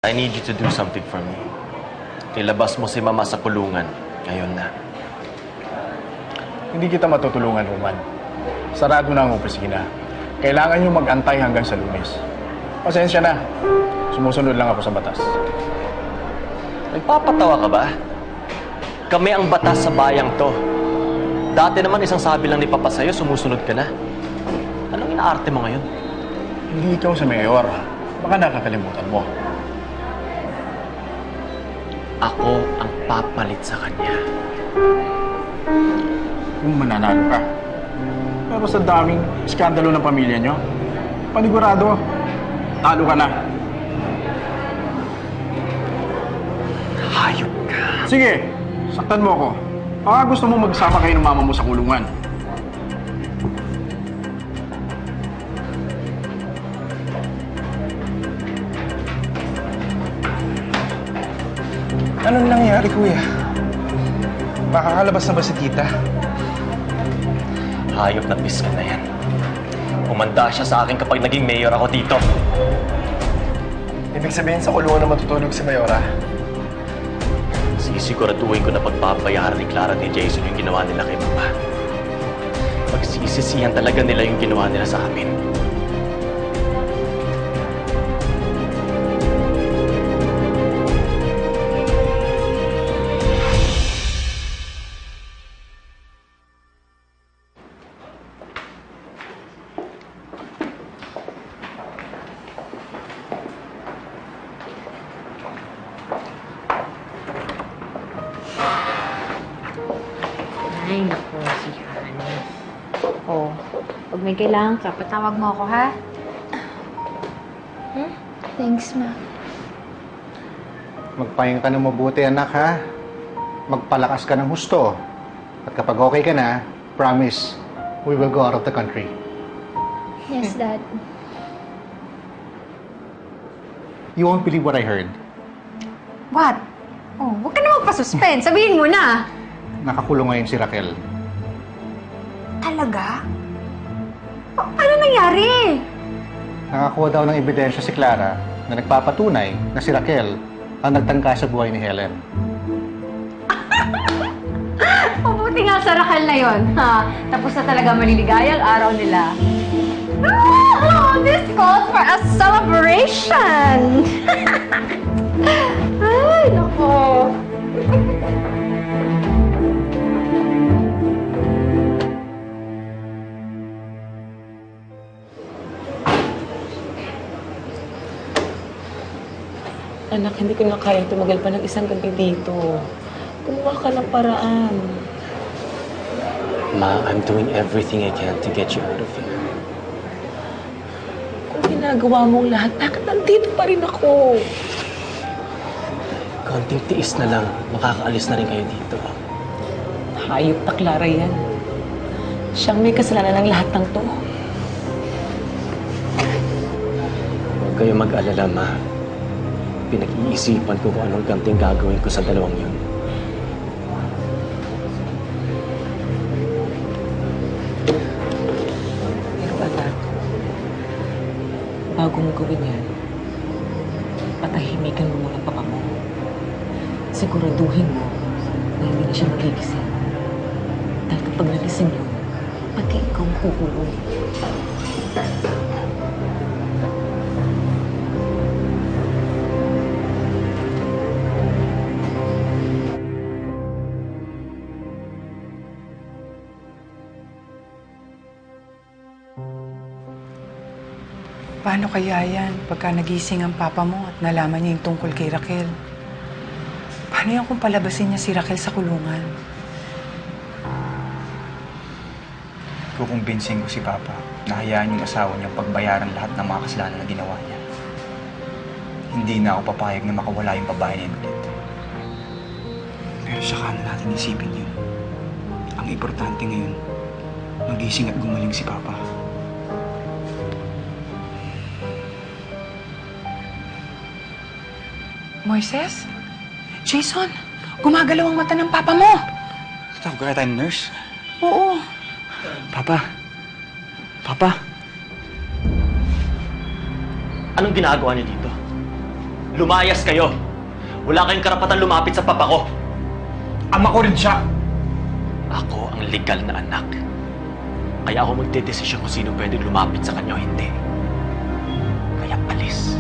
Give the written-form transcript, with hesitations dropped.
I need you to do something for me. Ilabas mo si Mama sa kulungan. Ngayon na. Hindi kita matutulungan, Roman. Sarado na ang opisina. Kailangan nyo mag-antay hanggang sa Lunes. Pasensya na. Sumusunod lang ako sa batas. Nagpapatawa ka ba? Kami ang batas sa bayang to. Dati naman isang sabi lang ni Papa sa'yo, sumusunod ka na. Anong inaarte mo ngayon? Hindi ikaw sa mayor. Baka nakakalimutan mo. Ako ang papalit sa kanya. Kung mananalo ka. Pero sa daming iskandalo ng pamilya nyo, panigurado, talo ka na. Hayop ka. Sige, saktan mo ako. Baka gusto mo magsama kayo ng mama mo sa kulungan. Anong nangyari, kuya? Makakalabas na ba si tita? Hayop na piska na yan. Umanda siya sa akin kapag naging mayor ako dito. Ibig sabihin sa kulungan na matutulog si Mayora? Sisiguraduhin ko na pagpapayaran ni Clara at ni Jason yung ginawa nila kay Papa. Pagsisisihan talaga nila yung ginawa nila sa amin. Ay, naku, si Hana. Oh, pag may kailangan ka, patawag mo ako, ha? Thanks, Ma. Magpahinga ka ng mabuti, anak, ha? Magpalakas ka ng husto. At kapag okay ka na, promise, we will go out of the country. Yes, Dad. You won't believe what I heard. What? Oh, huwag ka na magpa-suspense. Sabihin mo na. Nakakulong ngayon si Raquel. Talaga? Ano nangyari? Nakakuha daw ng ebidensya si Clara na nagpapatunay na si Raquel ang nagtangka sa buhay ni Helen. Mabuti nga sa Raquel na yun, ha? Tapos na talaga maliligayang araw nila. Oh, this calls for a celebration! Ay, naku. Anak, hindi ko na kayang tumagal pa ng isang gabi dito. Gumawa ka ng paraan. Ma, I'm doing everything I can to get you out of here. Kung ginagawa mong lahat, bakit nandito pa rin ako? Konting tiis na lang, makakaalis na rin kayo dito. Hayop na Clara yan. Siyang may kasalanan ng lahat ng to. Huwag kayo mag-alala, Ma. Pinag-iisipan ko kung anong ganting gagawin ko sa dalawang yun. Pero anak, bago mo gawin yan, patahimikan mo muna papa mo. Siguraduhin mo na hindi na siya magigising. Dahil kapag nagising yun, pati ikaw makukulong. Paano kaya yan pagka nagising ang papa mo at nalaman niya yung tungkol kay Raquel? Paano yan kung palabasin niya si Raquel sa kulungan? Kukumbinsin ko si Papa na hayaan yung asawa niyang pagbayaran lahat ng mga kasalanan na ginawa niya. Hindi na ako papayag na makawala yung babae niya ulit. Pero saka na natin isipin yun. Ang importante ngayon, magising at gumaling si Papa. Moises? Jason? Gumagalaw ang mata ng papa mo! Tatawag kaya tayo ng nurse? Oo. Papa? Papa? Anong ginagawa niyo dito? Lumayas kayo. Wala kayong karapatan lumapit sa papa ko. Ama ko rin siya. Ako ang legal na anak. Kaya ako magdedesisyon kung sino pwedeng lumapit sa kanya o hindi. Kaya alis.